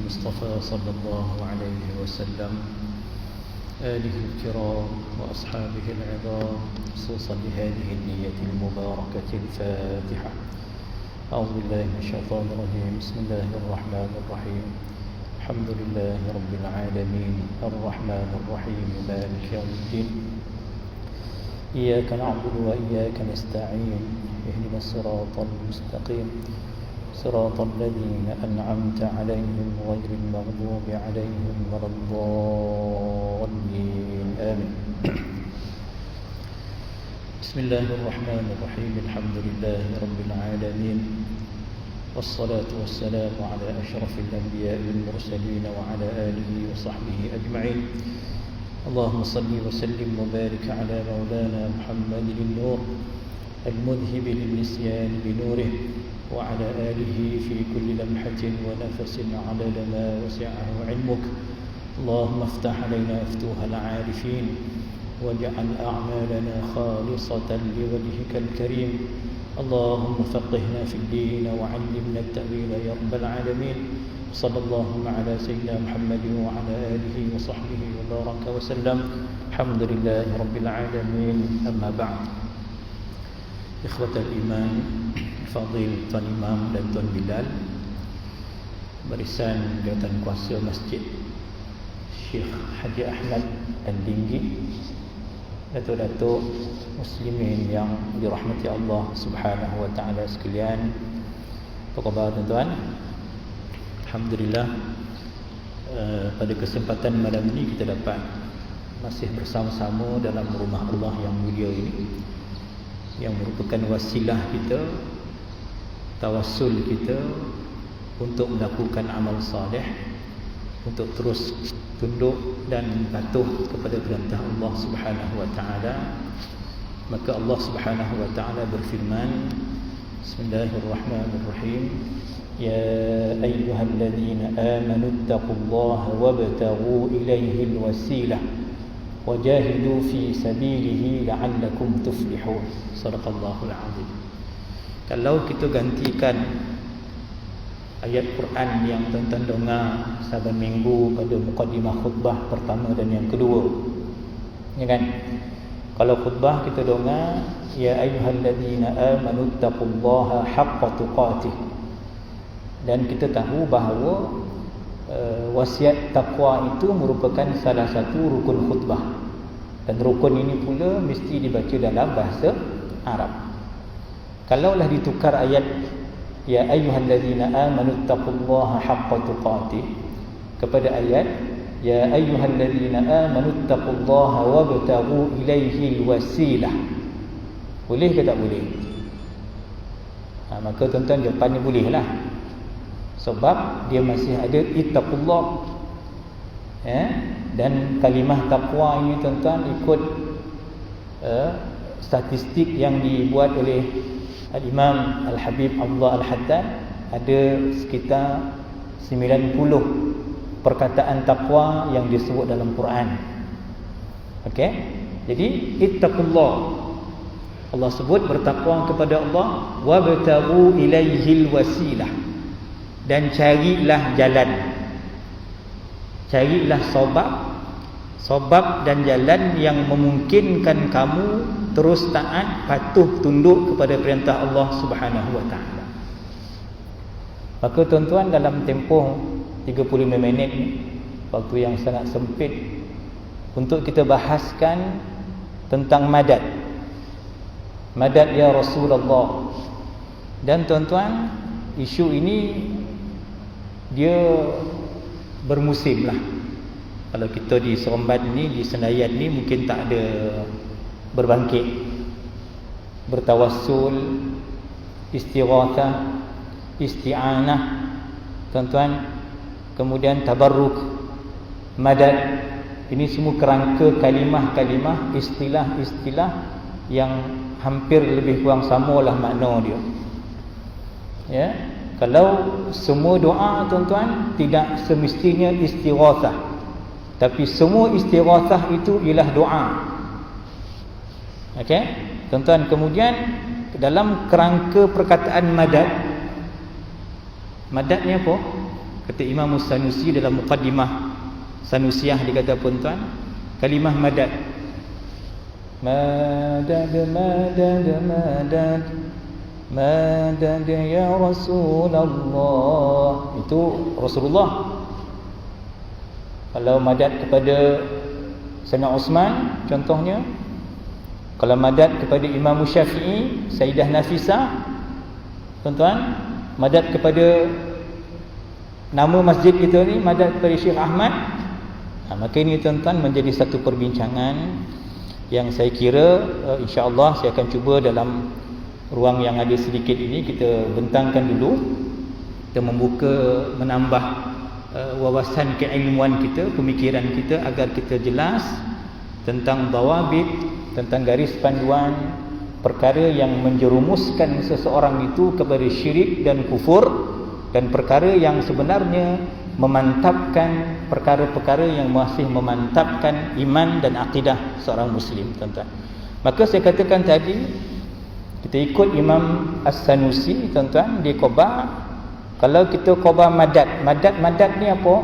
المصطفى صلى الله عليه وسلم آله الكرام وأصحابه العظام خصوصا لهذه النية المباركة الفاتحة. أعوذ بالله من الشيطان الرجيم. بسم الله الرحمن الرحيم. الحمد لله رب العالمين الرحمن الرحيم مالك يوم الدين. إياك نعبد وإياك نستعين. اهدنا الصراط المستقيم صراط الذين أنعمت عليهم غير المغضوب عليهم ولا الضالين آمين. بسم الله الرحمن الرحيم. الحمد لله رب العالمين والصلاة والسلام على أشرف الأنبياء والمرسلين وعلى آله وصحبه أجمعين. اللهم صل وسلم وبارك على مولانا محمد النور المذهب للنسيان بنوره وعلى آله في كل لمحة ونفس عدد ما وسعه علمك. اللهم افتح علينا فتوح العارفين واجعل أعمالنا خالصة لوجهك الكريم. اللهم فقهنا في الدين وعلمنا التأويل يا رب العالمين. صلى الله على سيدنا محمد وعلى آله وصحبه وبارك وسلم. الحمد لله رب العالمين. أما بعد. Ikhwatal iman, Fadil Tuan Imam dan Tuan Bilal, barisan jawatan kuasa masjid Syekh Haji Ahmad Al-Dinggi, datuk-datuk muslimin yang dirahmati Allah Subhanahu wa taala sekalian. Apa khabar tuan-tuan? Alhamdulillah, pada kesempatan malam ini kita dapat masih bersama-sama dalam rumah Allah yang mulia ini, yang merupakan wasilah kita, tawassul kita untuk melakukan amal saleh, untuk terus tunduk dan patuh kepada perintah Allah Subhanahu wa taala. Maka Allah Subhanahu wa taala berfirman, Bismillahirrahmanirrahim, Ya ayyuhalladzina amanu taqullaha wabtaghu ilaihil wasilah wajahidu fi sabilihi la'allakum tuflihun. Sadaqallahul azim. Kalau kita gantikan ayat Quran yang tuan-tuan dengar saban minggu pada mukadimah khutbah pertama dan yang kedua, ya kan? Kalau khutbah kita dengar ya ayyuhalladzina amanu taqullaha haqqa tuqatih, dan kita tahu bahawa wasiat takwa itu merupakan salah satu rukun khutbah, dan rukun ini pula mesti dibaca dalam bahasa Arab. Kalaulah ditukar ayat ya ayyuhallazina amanu taqullaha haqqa tuqatih kepada ayat ya ayyuhallazina amanu taqullaha wabtaghu ilaihil wasilah, boleh ke tak boleh? Maka tuan-tuan jawapannya bolehlah. Sebab dia masih ada ittaqullah, dan kalimah takwa ini tuan-tuan ikut statistik yang dibuat oleh Al-Imam Al-Habib Abdullah Al-Haddad, ada sekitar 90 perkataan takwa yang disebut dalam Quran. Okey, jadi ittaqullah, Allah sebut bertakwa kepada Allah, wabtaghu ilaihil wasilah, dan carilah jalan, carilah sebab dan jalan yang memungkinkan kamu terus taat, patuh, tunduk kepada perintah Allah Subhanahu wa taala. Maka tuan-tuan, dalam tempoh 35 minit ni, waktu yang sangat sempit untuk kita bahaskan tentang madad ya Rasulullah. Dan tuan-tuan, isu ini dia bermusim lah. Kalau kita di Seremban ni, di Senayan ni, mungkin tak ada berbangkit, bertawassul, istighatsah, isti'anah, tuan-tuan, kemudian tabarruk, madad. Ini semua kerangka kalimah-kalimah, istilah-istilah yang hampir lebih kurang samalah makna dia. Ya, kalau semua doa tuan-tuan tidak semestinya istighatsah, tapi semua istighatsah itu ialah doa. Okey, tuan-tuan, kemudian dalam kerangka perkataan madad ni apa? Kata Imam Sanusi dalam Muqaddimah Sanusiyah, dia kata pun tuan, kalimah madad, madad madad madad madad ya Rasulullah, itu Rasulullah. Kalau madad kepada Sayyidina Osman contohnya, kalau madad kepada Imam Syafi'i, Sayyidah Nafisah, tuan-tuan, madad kepada nama masjid kita ni, madad kepada Syekh Ahmad. Maka ini tuan-tuan menjadi satu perbincangan yang saya kira insya-Allah saya akan cuba dalam ruang yang ada sedikit ini kita bentangkan dulu. Kita membuka, menambah wawasan keilmuan kita, pemikiran kita, agar kita jelas tentang dawabit, tentang garis panduan perkara yang menjerumuskan seseorang itu kepada syirik dan kufur, dan perkara yang sebenarnya memantapkan perkara-perkara yang masih memantapkan iman dan akidah seorang muslim, tuan-tuan. Maka saya katakan tadi, kita ikut Imam As-Sanusi, tuan-tuan, dia qaba. Kalau kita qaba madad, madad ni apa?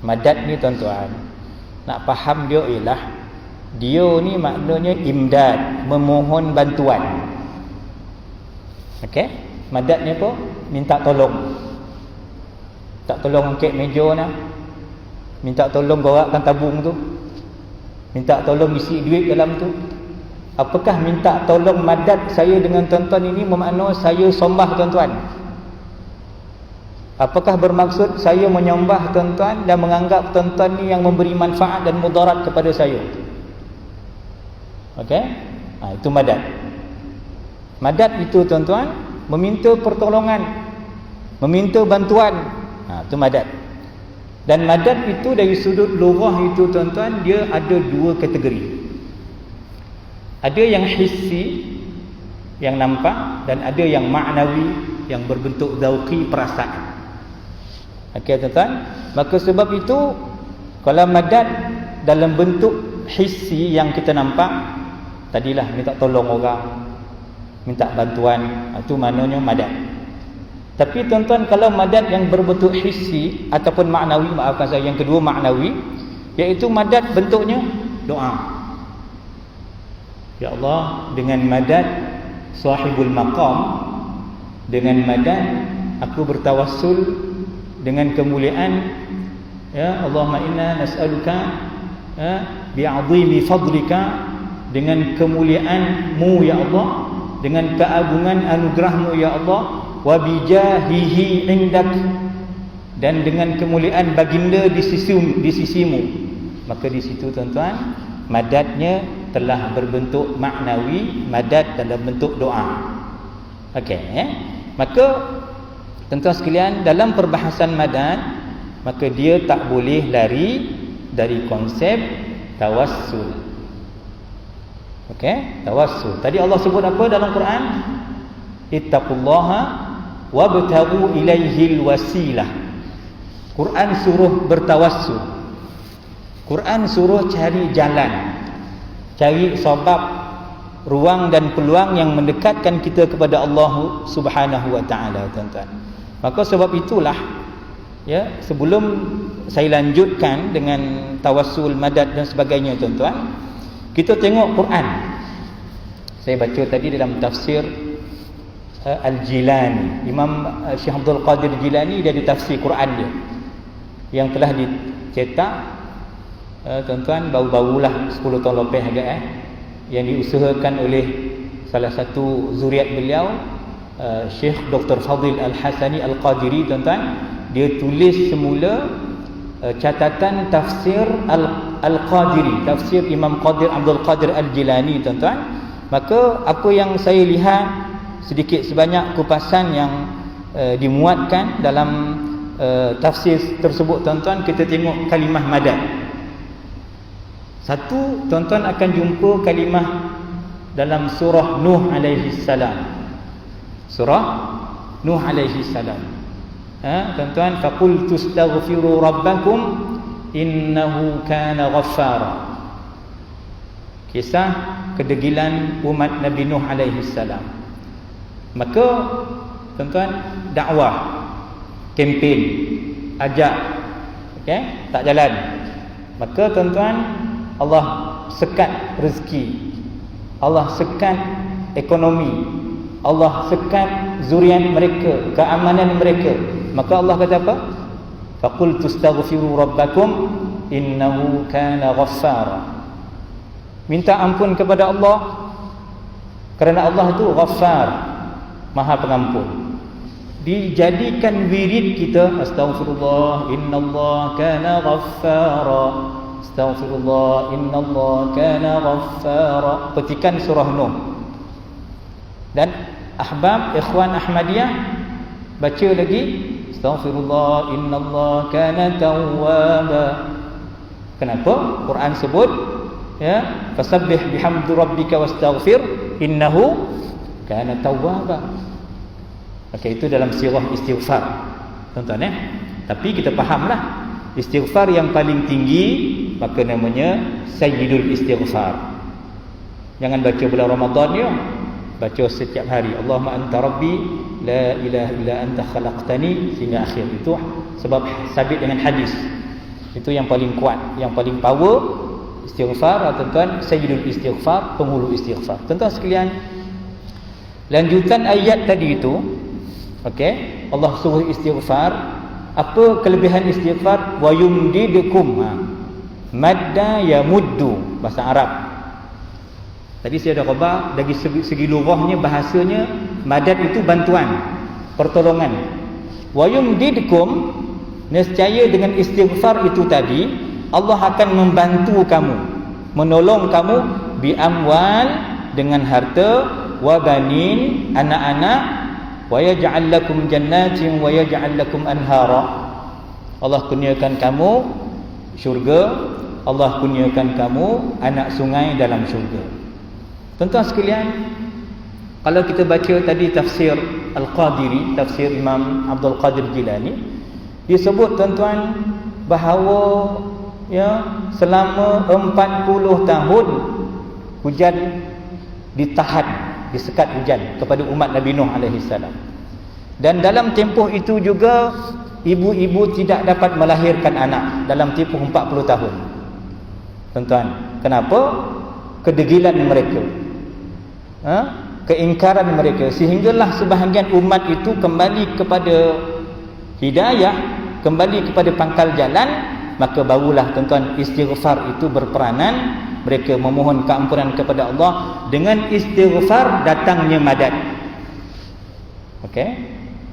Madad ni, tuan-tuan, nak faham dia ialah, dia ni maknanya imdad, memohon bantuan. Okey? Madad ni apa? Minta tolong. Tak tolong angkat meja nak, minta tolong gorakkan tabung tu, minta tolong isi duit dalam tu. Apakah minta tolong madad saya dengan tuan-tuan ini bermakna saya sombah tuan-tuan? Apakah bermaksud saya menyembah tuan-tuan dan menganggap tuan-tuan ni yang memberi manfaat dan mudarat kepada saya? Okey? Itu madad. Madad itu, tuan-tuan, meminta pertolongan, meminta bantuan. Itu madad. Dan madad itu dari sudut lughah itu, tuan-tuan, dia ada dua kategori. Ada yang hissi, yang nampak, dan ada yang ma'nawi, yang berbentuk zauqi, perasaan. Okey, tuan-tuan. Maka sebab itu, kalau madad dalam bentuk hissi yang kita nampak, tadilah minta tolong orang, minta bantuan, itu maknanya madad. Tapi tuan-tuan, kalau madad yang berbentuk hissi ataupun maknawi, maafkan saya, yang kedua maknawi, iaitu madad bentuknya doa. Ya Allah, dengan madad sahibul maqam, dengan madad aku bertawassul dengan kemuliaan, ya Allahumma inna nas'aluka bi'azimi fadlika, dengan kemuliaan-Mu ya Allah, dengan keagungan anugerah-Mu ya Allah, wa bijahihi indak, dan dengan kemuliaan baginda di sisimu. Maka di situ, tuan-tuan, madadnya telah berbentuk maknawi, madad dalam bentuk doa. Okey, maka tuan-tuan sekalian, dalam perbahasan madad, maka dia tak boleh lari dari konsep tawassul. Okey, tawassul. Tadi Allah sebut apa dalam Quran? Ittaqullaha wabtaghu ilaihil wasilah. Quran suruh bertawassul. Quran suruh cari jalan, cari sebab, ruang dan peluang yang mendekatkan kita kepada Allah Subhanahu wa taala, tuan-tuan. Maka sebab itulah, ya, sebelum saya lanjutkan dengan tawassul, madad dan sebagainya, tuan-tuan, kita tengok Quran. Saya baca tadi dalam tafsir Al-Jilani, Imam Syekh Abdul Qadir Jilani, dia ada tafsir Quran dia yang telah dicetak, tuan-tuan, baru-barulah 10 tahun lepas agak, yang diusahakan oleh salah satu zuriat beliau, Syekh Dr. Fadil Al-Hasani Al-Qadiri, tuan-tuan. Dia tulis semula catatan tafsir Al-Qadiri, tafsir Imam Qadir Abdul Qadir Al-Jilani, tuan-tuan. Maka apa yang saya lihat, sedikit sebanyak kupasan yang dimuatkan dalam tafsir tersebut, tuan-tuan, kita tengok kalimah madad. Satu, tuan-tuan akan jumpa kalimah dalam surah Nuh alaihi salam. Surah Nuh alaihi salam. Tuan-tuan, faqultu astaghfiru rabbakum innahu kana ghaffara. Kisah kedegilan umat Nabi Nuh alaihi salam. Maka, tuan-tuan, dakwah kempen, ajak, tak jalan. Maka tuan-tuan, Allah sekat rezeki, Allah sekat ekonomi, Allah sekat zuriat mereka, keamanan mereka. Maka Allah kata apa? Faqul tastaghfiru rabbakum innahu kana ghaffara. Minta ampun kepada Allah, kerana Allah itu Ghaffar, Maha Pengampun. Dijadikan wirid kita, astaghfirullah innallaha kana ghaffara, astaghfirullah innallaha kana ghaffara. Petikan surah Nuh. Dan ahbab ikhwan Ahmadiyah baca lagi, astaghfirullah innallaha kana tawwaba. Kenapa Quran sebut fasabbih bihamdi rabbika wastaghfir innahu kana tawwaba. Okey, itu dalam sirah istighfar, tuan-tuan Tapi kita fahamlah, istighfar yang paling tinggi maka namanya sayyidul istighfar. Jangan baca bulan Ramadan ya, baca setiap hari, Allahumma anta rabbi la ilaha illa anta khalaqtani sehingga akhir. Itu sebab sabit dengan hadis. Itu yang paling kuat, yang paling power istighfar, tuan-tuan, sayyidul istighfar, penghulu istighfar. Tuan-tuan sekalian, lanjutan ayat tadi itu, Allah suruh istighfar. Apa kelebihan istighfar? Wa yumdidukum, madda yamuddu, bahasa Arab. Tadi saya dah khabar, dari segi lughahnya, bahasanya, madad itu bantuan, pertolongan. Wa yumdidukum, nescaya dengan istighfar itu tadi Allah akan membantu kamu, menolong kamu, bi amwal, dengan harta, wa banin, anak-anak, wa yaj'al lakum jannatin wa yaj'al lakum anhara. Allah kurniakan kamu syurga, Allah kurniakan kamu anak sungai dalam syurga. Tuan-tuan sekalian, kalau kita baca tadi tafsir Al-Qadiri, tafsir Imam Abdul Qadir Jilani, dia sebut tuan-tuan bahawa selama 40 tahun hujan ditahan, disekat hujan kepada umat Nabi Nuh alaihi salam. Dan dalam tempoh itu juga ibu-ibu tidak dapat melahirkan anak dalam tempoh 40 tahun. Tuan-tuan, kenapa? Kedegilan mereka, keingkaran mereka, sehinggalah sebahagian umat itu kembali kepada hidayah, kembali kepada pangkal jalan. Maka barulah tuan-tuan istighfar itu berperanan. Mereka memohon keampunan kepada Allah. Dengan istighfar datangnya madad.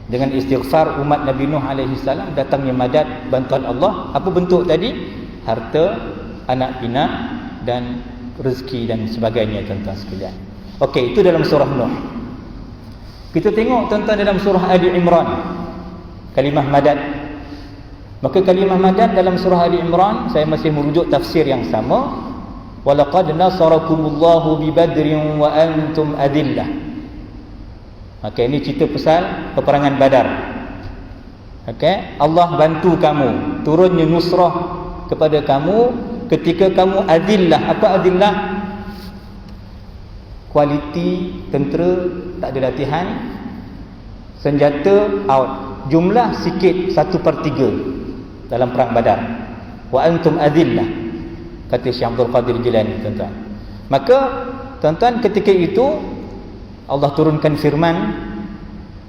Dengan istighfar umat Nabi Nuh alaihi salam datangnya madad, bantuan Allah. Apa bentuk tadi? Harta, anak pinak dan rezeki dan sebagainya, tuan-tuan sekalian. Itu dalam surah Nuh. Kita tengok tuan-tuan dalam surah Ali Imran, kalimah madad. Maka kalimah madad dalam surah Ali Imran, saya masih merujuk tafsir yang sama. Walaqad nasarakumullahu bibadrin wa antum adillah. Ini cerita pasal peperangan Badar. Allah bantu kamu, turunnya nusrah kepada kamu ketika kamu adillah. Apa adillah? Kualiti tentera tak ada latihan, senjata out, jumlah sikit 1/3 dalam perang Badar. Wa antum adillah, kata Syekh Abdul Qadir Jilani, tuan-tuan. Maka tuan-tuan, ketika itu Allah turunkan firman,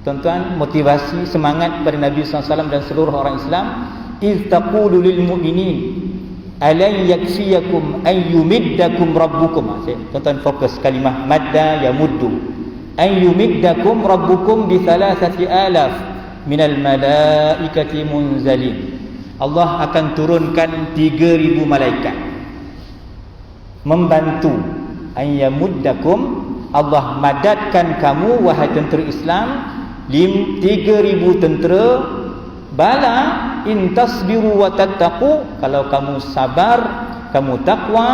tuan-tuan, motivasi, semangat kepada Nabi SAW dan seluruh orang Islam. Iz taqulu lil mu'minin alan yakfiyakum an yumiddakum rabbukum. Tuan-tuan fokus kalimah madda yamuddu. An yumiddakum rabbukum bi 3,000 minal malaikati munzalin. Allah akan turunkan 3,000 malaikat membantu. Ayyamuddakum, Allah madatkan kamu wahai tentera Islam 3,000 tentera. Bala in tasbiru wa tattaqu, kalau kamu sabar, kamu takwa,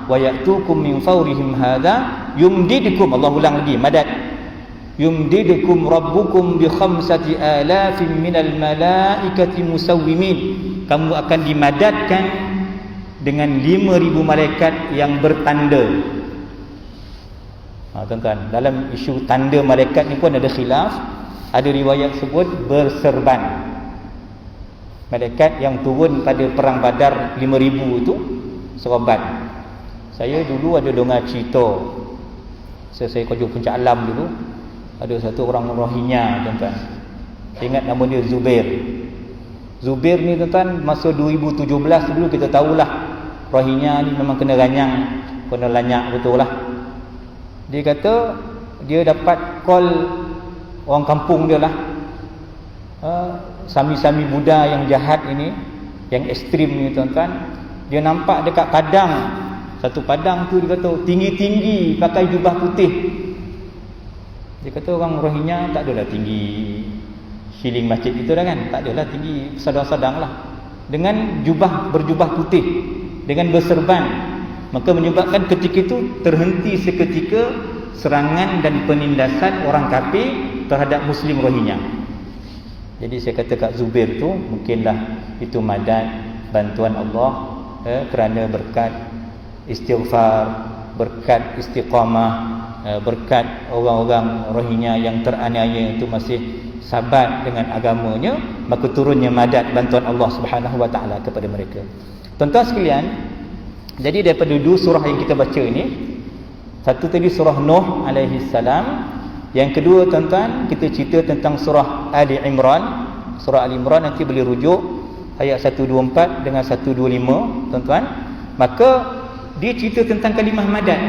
wa ya'tukum min fawrihim hadza yumdidukum. Allah ulang lagi madad. Yumdidukum rabbukum bi 5,000 minal malaikati musawwimin. Kamu akan dimadatkan dengan 5,000 malaikat yang bertanda. Tuan-tuan, dalam isu tanda malaikat ni pun ada khilaf. Ada riwayat sebut berserban. Malaikat yang turun pada perang Badar 5,000 itu serabat. Saya dulu ada dengar cerita, saya kerja Puncak Alam dulu, ada satu orang Rohingya, tuan-tuan. Saya ingat nama dia Zubair. Zubair ni, tuan-tuan, masa 2017 dulu kita tahulah Rohingya ni memang kena ranyang, kena lanyak betul lah. Dia kata dia dapat call orang kampung dia lah, sami-sami Buddha yang jahat ini, yang ekstrim ni, tuan-tuan. Dia nampak dekat padang, satu padang tu dia kata tinggi-tinggi pakai jubah putih. Dia kata orang Rohingya tak adalah tinggi siling masjid itu dah kan, tak adalah tinggi, sedang-sedang lah, dengan berjubah putih, dengan berserban. Maka menyebabkan ketika itu terhenti seketika serangan dan penindasan orang kafir terhadap Muslim Rohingya. Jadi saya kata kat Zubair tu, mungkinlah itu madad bantuan Allah, kerana berkat istighfar, berkat istiqamah, berkat orang-orang Rohingya yang teraniaya itu masih sabat dengan agamanya, maka turunnya madad bantuan Allah Subhanahu Wa Taala kepada mereka. Tuan-tuan sekalian, jadi daripada dua surah yang kita baca ini, satu tadi surah Nuh alaihi salam, yang kedua, tuan-tuan, kita cerita tentang surah Ali Imran. Surah Ali Imran nanti boleh rujuk ayat 124 dengan 125, tuan-tuan. Maka dia cerita tentang kalimah madad.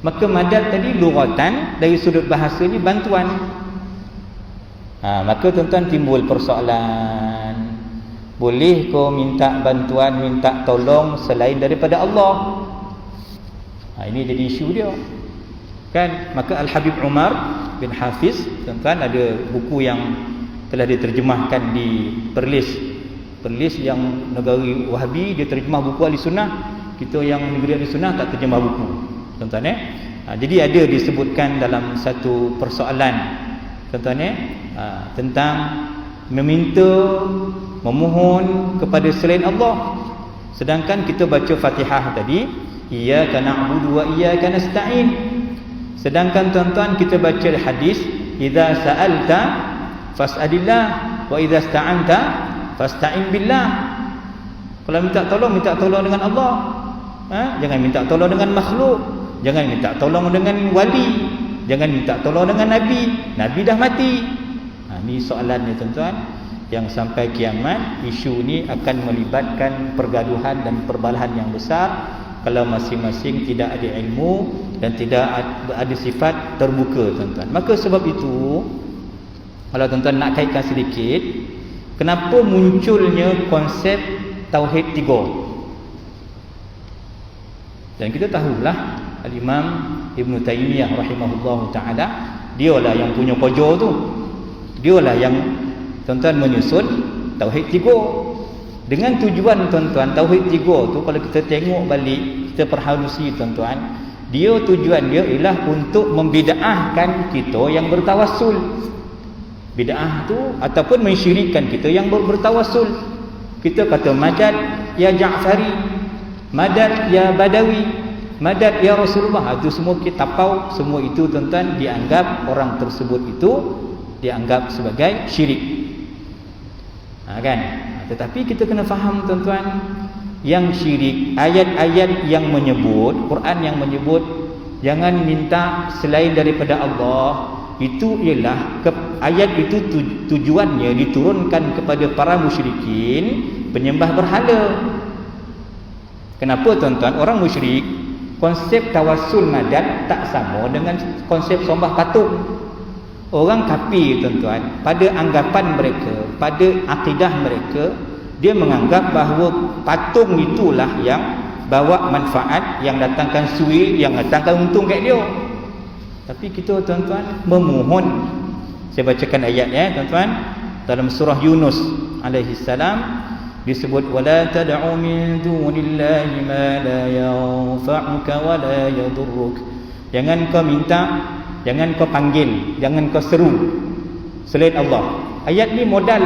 Maka madad tadi lughatan, dari sudut bahasanya bantuan. Maka tuan-tuan timbul persoalan, boleh kau minta bantuan, minta tolong selain daripada Allah? Ini jadi isu dia kan. Maka Al-Habib Umar bin Hafiz, tuan-tuan, ada buku yang telah diterjemahkan di Perlis yang negara Wahabi, dia terjemah buku Ahli Sunnah. Kita yang negeri Ahli Sunnah tak terjemah buku, tuan-tuan. Jadi ada disebutkan dalam satu persoalan, tuan-tuan, tentang meminta, memohon kepada selain Allah. Sedangkan kita baca Fatihah tadi, iyyaka na'budu wa iyyaka nasta'in. Sedangkan, tuan-tuan, kita baca hadis, idza sa'alta fas'alillah wa idza sta'anta fasta'in billah. Kalau minta tolong dengan Allah. Jangan minta tolong dengan makhluk, jangan minta tolong dengan wali, jangan minta tolong dengan nabi dah mati. Ini soalannya, tuan-tuan, yang sampai kiamat isu ni akan melibatkan pergaduhan dan perbalahan yang besar kalau masing-masing tidak ada ilmu dan tidak ada sifat terbuka, tuan-tuan. Maka sebab itu, kalau tuan-tuan nak kaitkan sedikit, kenapa munculnya konsep Tauhid 3? Dan kita tahulah Al-Imam Ibn Taymiyah rahimahullahu ta'ala, dialah yang punya pojok tu, dialah yang, tuan-tuan, menyusun Tauhid 3. Dengan tujuan, tuan-tuan, Tauhid 3 tu kalau kita tengok balik, kita perhalusi, tuan-tuan, tujuan dia ialah untuk membida'ahkan kita yang bertawassul. Bid'ah tu ataupun mensyirikkan kita yang bertawassul. Kita kata madad ya Ja'fari, madad ya Badawi, madad ya Rasulullah. Itu semua kita tapau, semua itu, tuan-tuan, dianggap orang tersebut itu dianggap sebagai syirik. Kan? Tetapi kita kena faham, tuan-tuan, yang syirik, ayat-ayat yang menyebut, Quran yang menyebut jangan minta selain daripada Allah, itu ialah ayat itu tujuannya diturunkan kepada para musyrikin penyembah berhala. Kenapa, tuan-tuan? Orang musyrik, konsep tawassul madad tak sama dengan konsep sombah patung. Orang kafir, tuan-tuan, pada anggapan mereka, pada akidah mereka, dia menganggap bahawa patung itulah yang bawa manfaat, yang datangkan suil, yang datangkan untung kat dia. Tapi kita, tuan-tuan, memohon. Saya bacakan ayatnya, tuan-tuan, dalam surah Yunus alaihi salam disebut, wala tad'u min dunillahi ma la yanfa'uka wa la yadurruk. Jangan kau minta, jangan kau panggil, jangan kau seru selain Allah. Ayat ni modal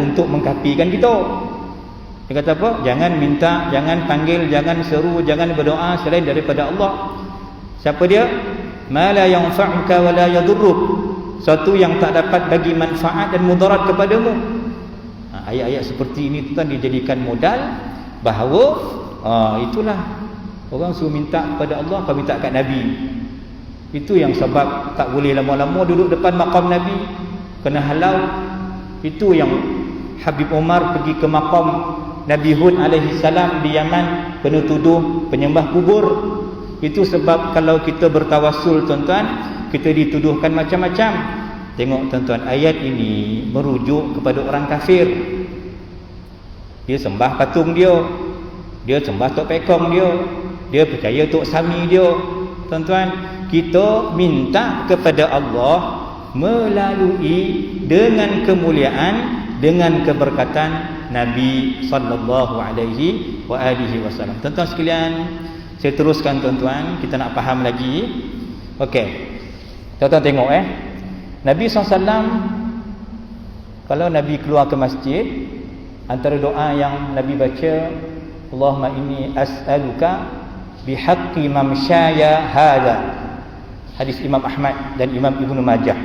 untuk mengkafirkan kita. Dia kata apa? Jangan minta, jangan panggil, jangan seru, jangan berdoa selain daripada Allah. Siapa dia? Ma la yanfa'uka wa la yadurruk. Satu yang tak dapat bagi manfaat dan mudarat kepadamu. Ayat-ayat seperti ini tuan dijadikan modal bahawa itulah orang suruh minta kepada Allah, kau minta kat Nabi. Itu yang sebab tak boleh lama-lama duduk depan makam Nabi, kena halau. Itu yang Habib Umar pergi ke makam Nabi Hud alaihi salam di Yaman, kena tuduh penyembah kubur. Itu sebab kalau kita bertawassul tuan-tuan, kita dituduhkan macam-macam. Tengok tuan-tuan, ayat ini merujuk kepada orang kafir. Dia sembah patung dia, dia sembah tok pekong dia percaya tok sami dia. Tuan-tuan, kita minta kepada Allah melalui dengan kemuliaan, dengan keberkatan Nabi sallallahu alaihi wa alihi wasallam. Tuan-tuan sekalian, saya teruskan tuan-tuan, kita nak faham lagi. Okey. Tuan-tuan tengok Nabi SAW kalau Nabi keluar ke masjid, antara doa yang Nabi baca, Allahumma inni as'aluka bihaqqi mamsyaya hadha. Hadis Imam Ahmad dan Imam Ibnu Majah.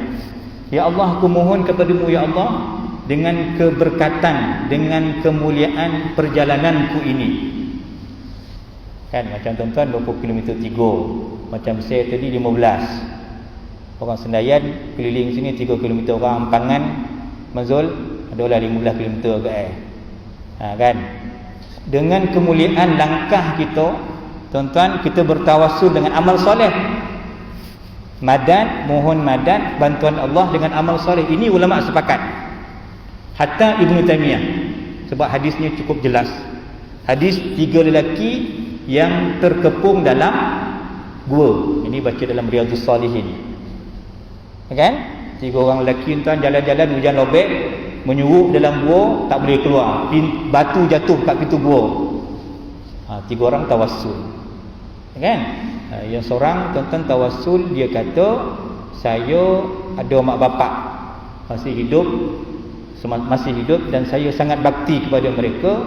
Ya Allah, aku mohon kepadamu ya Allah dengan keberkatan, dengan kemuliaan perjalananku ini. Kan macam tuan-tuan 20 km 3, macam saya tadi 15. Orang Senayan keliling sini 3 km, orang Ampangan Mazul adalah 15 km agak kan. Dengan kemuliaan langkah kita, tuan-tuan, kita bertawassul dengan amal soleh. Madad, mohon madad bantuan Allah dengan amal soleh. Ini ulama sepakat. Hatta Ibnu Taimiyah, sebab hadisnya cukup jelas. Hadis 3 lelaki yang terkepung dalam gua. Ini baca dalam Riyadhus Shalihin. Kan? 3 orang lelaki tuan jalan-jalan, hujan lobek, menyuruh dalam gua, tak boleh keluar. Batu jatuh kat pintu gua. 3 orang tawassul. Kan? Yang seorang tuan-tuan tawassul, dia kata, saya ada mak bapak masih hidup dan saya sangat bakti kepada mereka.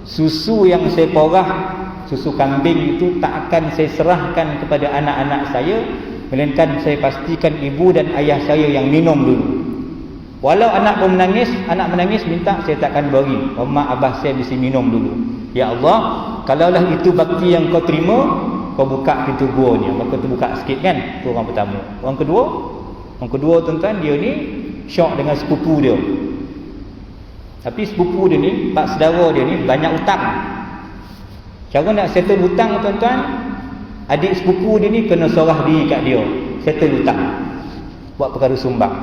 Susu yang saya porah, susu kambing itu tak akan saya serahkan kepada anak-anak saya, melainkan saya pastikan ibu dan ayah saya yang minum dulu. Walau anak pun menangis, anak menangis minta, saya takkan bagi. Mak abah saya mesti minum dulu. Ya Allah, kalaulah itu bakti yang kau terima, kau buka pintu gua ni. Maka terbuka sikit kan. Itu orang pertama. Orang kedua tuan-tuan, dia ni syok dengan sepupu dia. Tapi sepupu dia ni, pak saudara dia ni banyak hutang. Cara nak settle hutang tuan-tuan, adik sepupu dia ni kena sorah diri kat dia, settle hutang, buat perkara sumbang.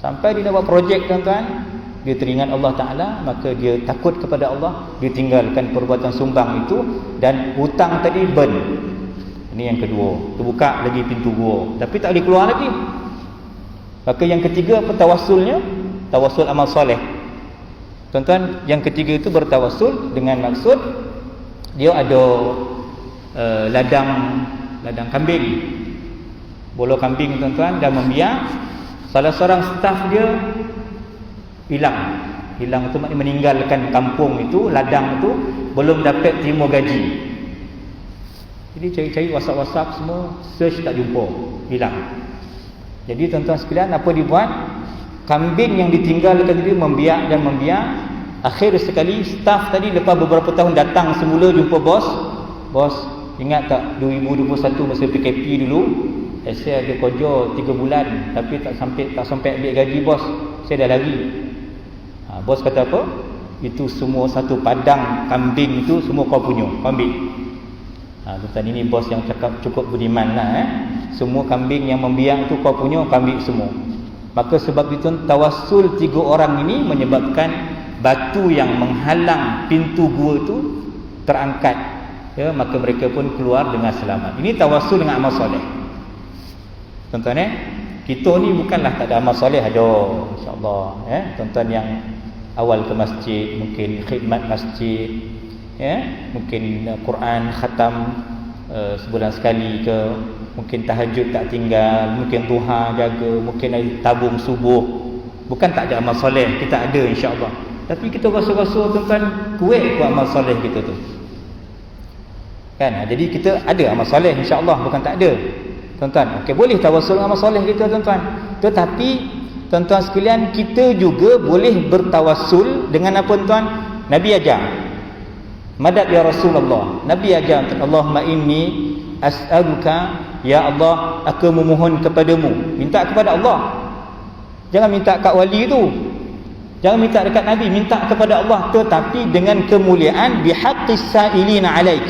Sampai dia nak buat projek tuan-tuan, dia teringat Allah Ta'ala, maka dia takut kepada Allah, dia tinggalkan perbuatan sumbang itu, dan hutang tadi burn. Ini yang kedua, terbuka lagi pintu gua, tapi tak boleh keluar lagi. Maka yang ketiga apa tawassulnya? Tawassul amal soleh. Tuan-tuan, yang ketiga itu bertawassul dengan maksud dia ada ladang kambing, bolo kambing tuan-tuan, dan membiak. Salah seorang staf dia hilang itu maknanya meninggalkan kampung itu, ladang itu, belum dapat terima gaji. Jadi cari-cari WhatsApp semua, search tak jumpa, hilang. Jadi tuan-tuan sekalian, apa dibuat? Kambing yang ditinggalkan tadi membiak. Akhir sekali staf tadi lepas beberapa tahun datang semula jumpa bos, ingat tak 2021 masa PKP dulu, saya ada kerja 3 bulan tapi tak sampai ambil gaji bos, saya dah lari. Bos kata apa? Itu semua satu padang kambing itu semua kau punya, kau ambil. Tuan-tuan, ini bos yang cakap cukup budiman lah. Semua kambing yang membiak itu kau punya, kau ambil semua. Maka sebab itu tawassul 3 orang ini menyebabkan batu yang menghalang pintu gua itu terangkat. Ya, maka mereka pun keluar dengan selamat. Ini tawassul dengan amal soleh. Tuan-tuan, kita ni bukanlah tak ada amal soleh, ada insya-Allah. Tuan-tuan yang awal ke masjid, mungkin khidmat masjid, mungkin Quran khatam sebulan sekali ke, mungkin tahajud tak tinggal, mungkin duha jaga, mungkin tabung subuh. Bukan tak ada amal soleh, kita ada insya-Allah. Tapi kita rasa-rasa tuan-tuan kuat buat amal soleh kita tu. Kan? Jadi kita ada amal soleh insya-Allah, bukan tak ada. Tuan-tuan, okey, boleh tawassul amal soleh kita tuan-tuan. Tetapi tuan-tuan sekalian, kita juga boleh bertawassul tawasul dengan apa tuan? Nabi ajar. Madad ya Rasulullah. Nabi ajar, Allahumma inni as'aluka, ya Allah, aku memohon kepadamu. Minta kepada Allah. Jangan minta kat wali tu. Jangan minta dekat Nabi, minta kepada Allah, tetapi dengan kemuliaan bihaqqis sa'ilina alaik.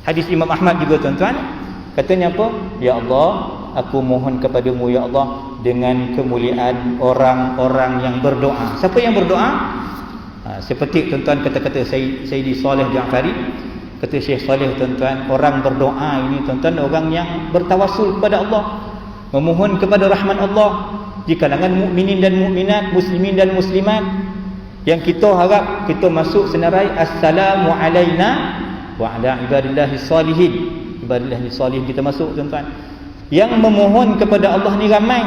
Hadis Imam Ahmad juga tuan-tuan, katanya apa? Ya Allah, aku mohon kepadamu ya Allah dengan kemuliaan orang-orang yang berdoa. Siapa yang berdoa? Seperti tuan-tuan kata-kata Sayyidi Saleh Ja'fari, kata Syekh Saleh tuan-tuan, orang berdoa ini tuan-tuan orang yang bertawasul kepada Allah, memohon kepada rahmat Allah di kalangan mukminin dan mukminat, muslimin dan muslimat, yang kita harap kita masuk senarai assalamu alaina wa ala ibadillahis salihin. Ibadillahis salihin kita masuk tuan-tuan. Yang memohon kepada Allah ni ramai.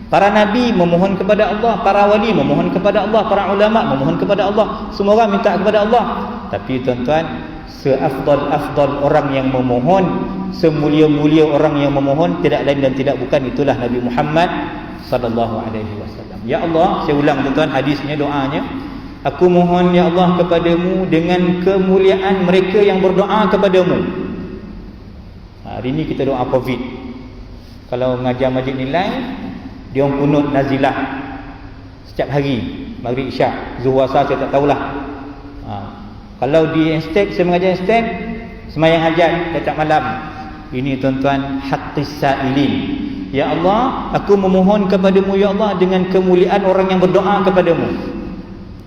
Para nabi memohon kepada Allah, para wali memohon kepada Allah, para ulama memohon kepada Allah, semua orang minta kepada Allah. Tapi tuan-tuan, seafdal-afdal orang yang memohon, semulia-mulia orang yang memohon, tidak lain dan tidak bukan, itulah Nabi Muhammad sallallahu alaihi wasallam. Ya Allah, saya ulang tuan-tuan hadisnya, doanya. Aku mohon ya Allah kepadamu dengan kemuliaan mereka yang berdoa kepadamu. Hari ni kita doa Covid. Kalau mengajar majlis nilai, dia orang kunut nazilah setiap hari, maghrib isyak, zuhur asar saya tak tahulah. Kalau di Instek, saya mengajar Instek, sembahyang hajat setiap malam. Ini tuan-tuan haqqis sa'ilin. Ya Allah, aku memohon kepadamu ya Allah dengan kemuliaan orang yang berdoa kepadamu.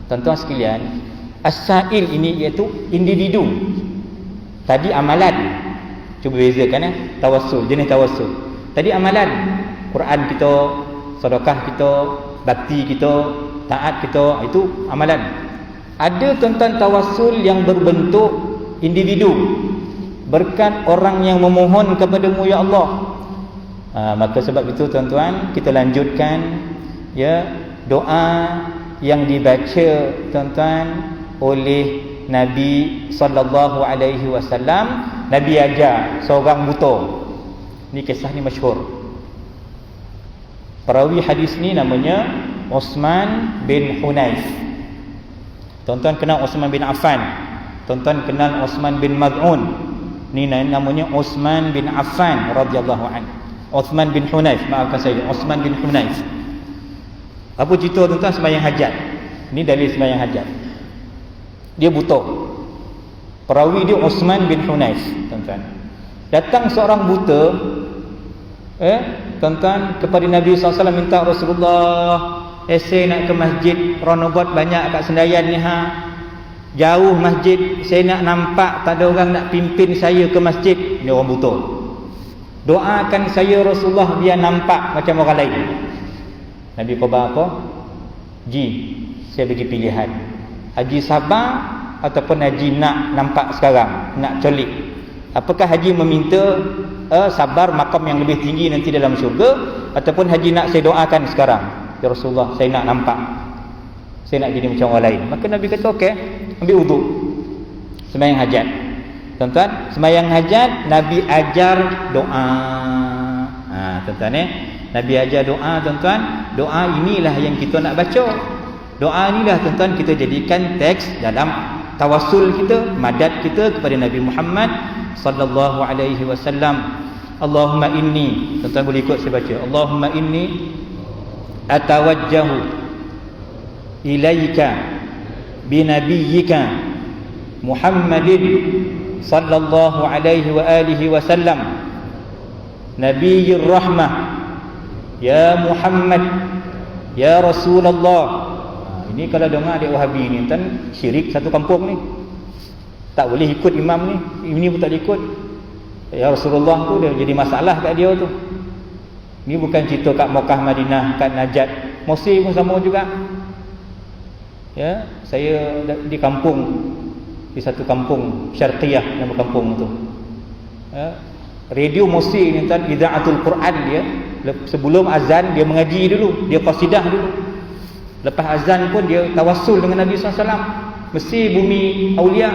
Tuan-tuan sekalian, as-sa'il ini iaitu individu. Tadi amalan. Cuba bezakan tawassul, jenis tawassul. Tadi amalan, Quran kita, sedekah kita, bakti kita, taat kita, itu amalan. Ada tuan-tuan tawassul yang berbentuk individu, berkat orang yang memohon kepadamu ya Allah. Maka sebab itu tuan-tuan, kita lanjutkan ya doa yang dibaca tuan-tuan oleh Nabi sallallahu alaihi wasallam. Nabi ajar seorang buta. Ni kisah ni masyhur. Perawi hadis ni namanya Uthman bin Hunayf. Tuan-tuan kenal Uthman bin Affan. Tuan-tuan kenal Uthman bin Maz'un. Ni namanya Uthman bin Affan radhiyallahu anhu. Uthman bin Hunayf, maafkan saya, Uthman bin Hunayf. Apa cerita tuan-tuan? Sembahyang hajat. Ni dalil sembahyang hajat. Dia buta. Perawi dia Uthman bin Hunayf, tuan-tuan. Datang seorang buta, tuan-tuan, kepada Nabi SAW, minta Rasulullah, saya nak ke masjid, Ranabat banyak kat Sendayan ni jauh masjid, saya nak nampak, tak ada orang nak pimpin saya ke masjid. Ni orang buta. Doakan saya Rasulullah biar nampak macam orang lain. Nabi khabar apa? Saya bagi pilihan, haji sabar ataupun haji nak nampak sekarang, nak colik. Apakah haji meminta sabar makam yang lebih tinggi nanti dalam syurga, ataupun haji nak saya doakan sekarang, ya Rasulullah saya nak nampak, saya nak jadi macam orang lain. Maka Nabi kata okey, ambil wuduk, sembahyang hajat. Tuan-tuan, sembahyang hajat Nabi ajar doa. Tuan-tuan Nabi ajar doa tuan-tuan. Doa inilah yang kita nak baca. Doa inilah tuan-tuan kita jadikan teks dalam tawassul kita, madad kita kepada Nabi Muhammad sallallahu alaihi wasallam. Allahumma inni, tuan-tuan boleh ikut saya baca. Allahumma inni atawajjahu ilaika binabiyyika Muhammadin sallallahu alaihi wa alihi wasallam nabiyyir rahmah ya Muhammad ya Rasulullah. Ini kalau dengar adik Wahabi ni kan syirik satu kampung ni. Tak boleh ikut imam ni, ini pun tak boleh ikut. Ya Rasulullah tu dia jadi masalah kat dia tu. Ni bukan cerita kat Mekah, Madinah, kat Najat, Mesir pun sama juga. Ya, saya di kampung, di satu kampung Syarqiyah nama kampung tu. Ya, radio Mesir ni kan Idaatul Quran dia. Sebelum azan dia mengaji dulu, dia qasidah dulu. Lepas azan pun dia tawassul dengan Nabi SAW. Mesir bumi aulia.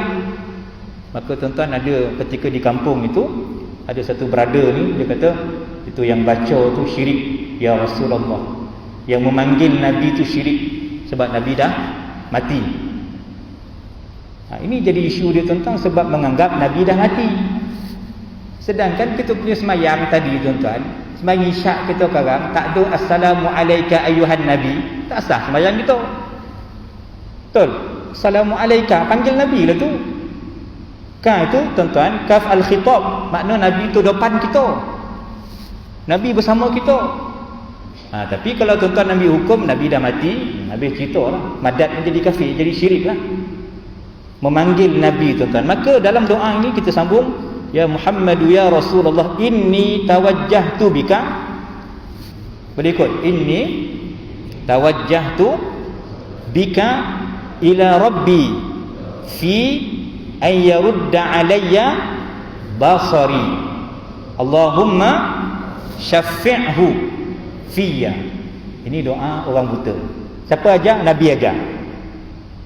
Maka tuan-tuan ada ketika di kampung itu, ada satu brother ni, dia kata itu yang baca tu syirik ya Rasulullah, yang memanggil Nabi tu syirik. Sebab Nabi dah mati. Ini jadi isu dia tuan-tuan sebab menganggap Nabi dah mati. Sedangkan kita punya semayang tadi tuan-tuan, semayang isyak kita sekarang tak ada assalamu alayka ayyuhan nabi, tak sah semayang kita. Betul? Assalamu alayka, panggil Nabi lah tu. Kan itu tuan-tuan, kaf al-khitab, makna Nabi tu depan kita. Nabi bersama kita. Tapi kalau tuan-tuan Nabi hukum Nabi dah mati, Nabi cerita lah, madat menjadi kafir, jadi syirik lah. Memanggil Nabi tuan-tuan. Maka dalam doa ini kita sambung, ya Muhammadu ya Rasulullah inni tawajjahtu bika. Boleh ikut? Inni tawajjahtu bika ila rabbi fi an yarudda alayya basari. Allahumma syafi'hu fiyya. Ini doa orang buta. Siapa ajar? Nabi ajar.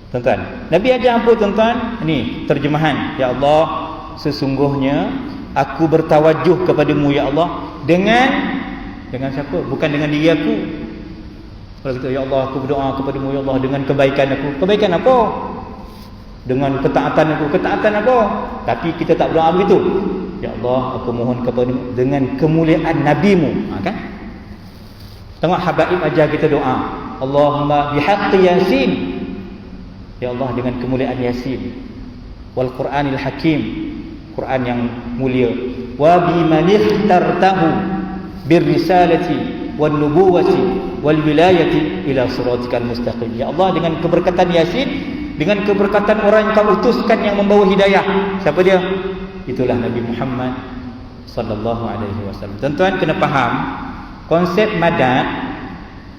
Tuan-tuan, Nabi ajar apa tuan-tuan? Ini terjemahan. Ya Allah, sesungguhnya aku bertawajuh kepadamu ya Allah dengan siapa? Bukan dengan diri aku. Kalau kita ya Allah aku berdoa kepadamu ya Allah dengan kebaikan aku. Kebaikan apa? Dengan ketaatan aku. Ketaatan apa? Tapi kita tak berdoa begitu. Ya Allah aku mohon kepadamu dengan kemuliaan nabimu. Kan? Tengok habaib ajar kita doa. Allahumma bihaqqi Yasin. Ya Allah dengan kemuliaan Yasin. Wal Qur'anil Hakim. Quran yang mulia. Wa biman ikhtartahu birrisalati wan nubuwati wal wilayati ila siratikal mustaqim. Ya Allah dengan keberkatan Yasin, dengan keberkatan orang yang kau utuskan yang membawa hidayah. Siapa dia? Itulah Nabi Muhammad sallallahu alaihi wasallam. Tuan-tuan kena faham konsep madad,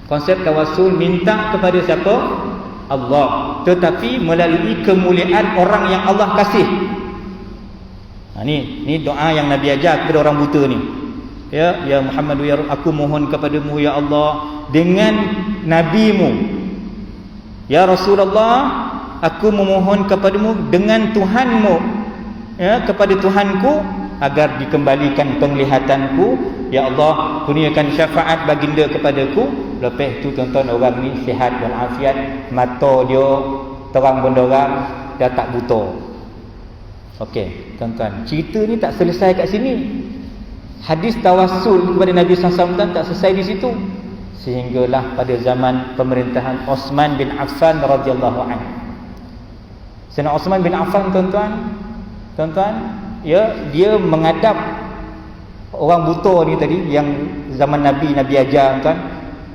konsep tawassul minta kepada siapa? Allah, tetapi melalui kemuliaan orang yang Allah kasih. Ni doa yang Nabi ajar kepada orang buta ni. Ya Muhammad ya aku mohon kepadamu ya Allah dengan nabimu. Ya Rasulullah aku memohon kepadamu dengan Tuhanmu. Ya kepada Tuhanku agar dikembalikan penglihatanku. Ya Allah kurniakan syafaat baginda kepadaku. Lepas tu tuan-tuan orang ni sihat walafiat, mata dia terang benderang, dah tak buta. Okey, tuan-tuan, cerita ni tak selesai kat sini. Hadis tawassul kepada Nabi SAW tak selesai di situ. Sehinggalah pada zaman pemerintahan Osman bin Affan radhiyallahu anhu. Sayyidina Osman bin Affan tuan-tuan, dia mengadap orang buta ni tadi yang zaman Nabi ajar kan.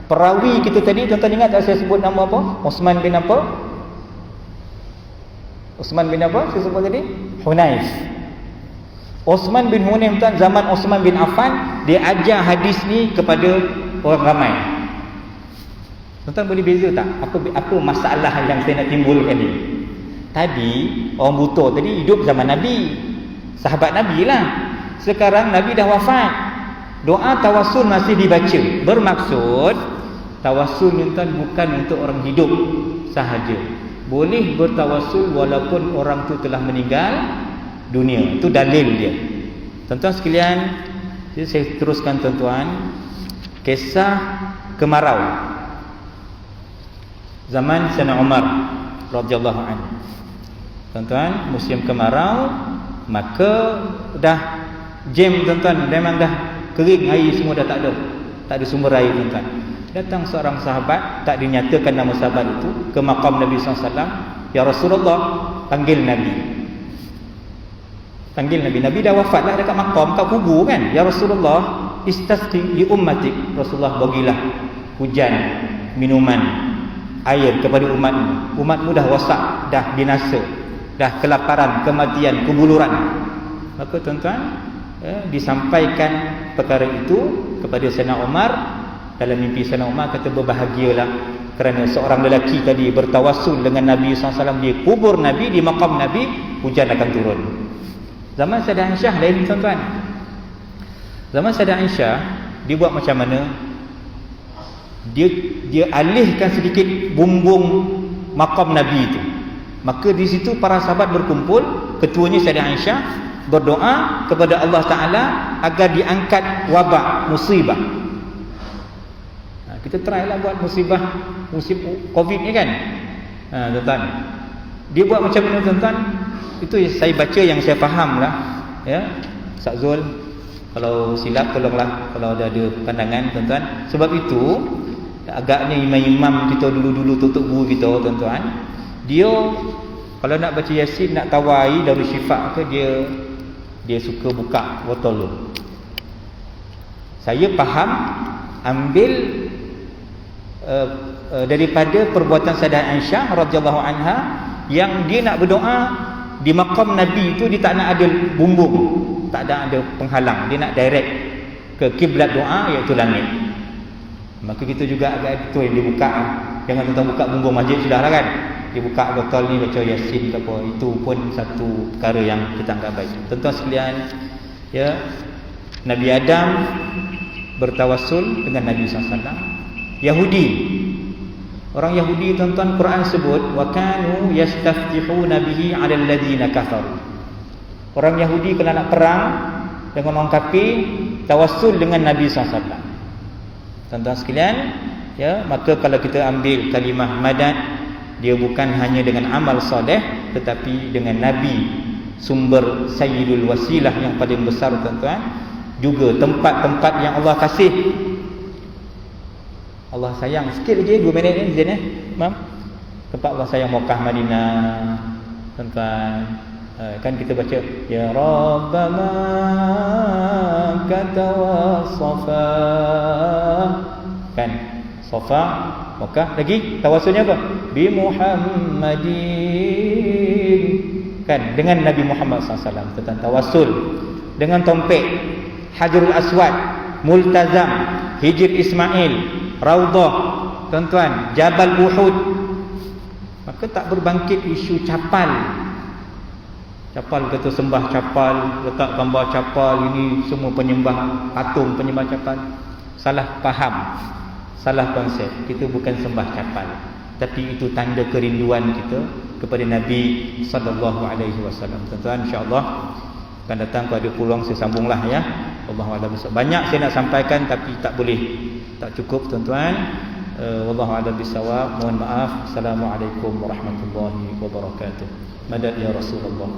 Perawi kita tadi tuan-tuan ingat tak saya sebut nama apa? Osman bin apa? Osman bin apa? Saya sebut tadi? Hunayf. Osman bin Hunayf tuan, zaman Osman bin Affan, dia ajar hadis ni kepada orang ramai. Tuan-tuan boleh beza tak? Apa masalah yang saya nak timbulkan ni? Tadi orang buta tadi hidup zaman Nabi, sahabat Nabi lah. Sekarang Nabi dah wafat, doa tawassul masih dibaca. Bermaksud tawassul ni tuan bukan untuk orang hidup sahaja. Boleh bertawassul walaupun orang tu telah meninggal dunia. Itu dalil dia. Tuan-tuan sekalian, saya teruskan tuan-tuan kisah kemarau zaman Sayyidina Umar radhiyallahu anhu. Tuan-tuan, musim kemarau, maka dah jam tuan-tuan, memang dah kering, air semua dah tak ada sumber air tuan-tuan. Datang seorang sahabat, tak dinyatakan nama sahabat itu, ke maqam Nabi SAW. Ya Rasulullah, panggil Nabi. Nabi dah wafat lah dekat maqam, kat kubur kan. Ya Rasulullah, istasqi li ummatik. Rasulullah bagilah hujan, minuman, air kepada umatmu. Umatmu dah wasak, dah binasa, dah kelaparan, kematian, kebuluran. Maka tuan-tuan, disampaikan perkara itu kepada Sayyidina Umar. Dalam mimpi Sayyidina Umar kata berbahagialah kerana seorang lelaki tadi bertawassul dengan Nabi SAW. Dia kubur Nabi, di maqam Nabi, hujan akan turun. Zaman Sayyidah Aisyah lain tuan-tuan. Zaman Sayyidah Aisyah, dia buat macam mana? Dia alihkan sedikit bumbung maqam Nabi itu. Maka di situ para sahabat berkumpul. Ketuanya Sayyidah Aisyah berdoa kepada Allah Ta'ala agar diangkat wabak, musibah. Kita try lah buat musibah, musim Covid ni kan. Tuan-tuan, dia buat macam mana tuan-tuan? Itu saya baca yang saya faham lah, ya. Ustaz Zul, kalau silap tolonglah kalau ada pandangan tuan-tuan. Sebab itu agaknya imam-imam kita dulu-dulu tutup guru kita tuan-tuan, dia kalau nak baca Yasin, nak tawar air Darul Syifa ke, dia suka buka botol tu. Saya faham ambil daripada perbuatan Sayyidah Aisyah radhiyallahu anha, yang dia nak berdoa di maqam Nabi tu, dia tak nak ada bumbung, tak ada penghalang, dia nak direct ke kiblat doa, iaitu langit. Maka kita juga agak itu yang dibuka. Jangan tuan-tuan buka bumbung masjid sudahlah kan. Dia buka botol ni baca Yasin ke apa, itu pun satu perkara yang kita anggap baik. Tuan-tuan sekalian, ya, Nabi Adam bertawassul dengan Nabi SAW. Yahudi, orang Yahudi tuan-tuan, Quran sebut wa kanu yastaftihuna bihi 'alal ladina kafaru. Orang Yahudi kalau nak perang dengan orang kafir, tawassul dengan Nabi SAW. Tuan-tuan sekalian, ya, maka kalau kita ambil kalimah madad, dia bukan hanya dengan amal soleh, tetapi dengan Nabi, sumber sayyidul wasilah yang paling besar tuan-tuan. Juga tempat-tempat yang Allah kasih, Allah sayang. Sikit lagi 2 minit ni Zain, Mam. Tempat Allah sayang, Mekah, Madinah tuan-tuan. Kan kita baca ya Rabbana kata Safa, kan Safa, Mekah. Lagi tawassulnya apa? Bi Muhammadin, kan, dengan Nabi Muhammad SAW. Tentang tawassul dengan tompek, Hajarul Aswad, Multazam, Hijr Ismail, Raudhah tuan-tuan, Jabal Uhud. Maka tak berbangkit isu capal. Capal kata sembah capal, letak gambar capal, ini semua penyembah patung, penyembah capal. Salah faham, salah konsep. Kita bukan sembah capal, tapi itu tanda kerinduan kita kepada Nabi SAW. Tuan-tuan, insya-Allah akan datang kalau ada peluang saya sambunglah, ya. Wallahu a'lam bishawab. Banyak saya nak sampaikan tapi tak boleh, tak cukup tuan-tuan. Wallahu a'lam bishawab. Mohon maaf. Assalamualaikum warahmatullahi wabarakatuh. Madad ya Rasulullah.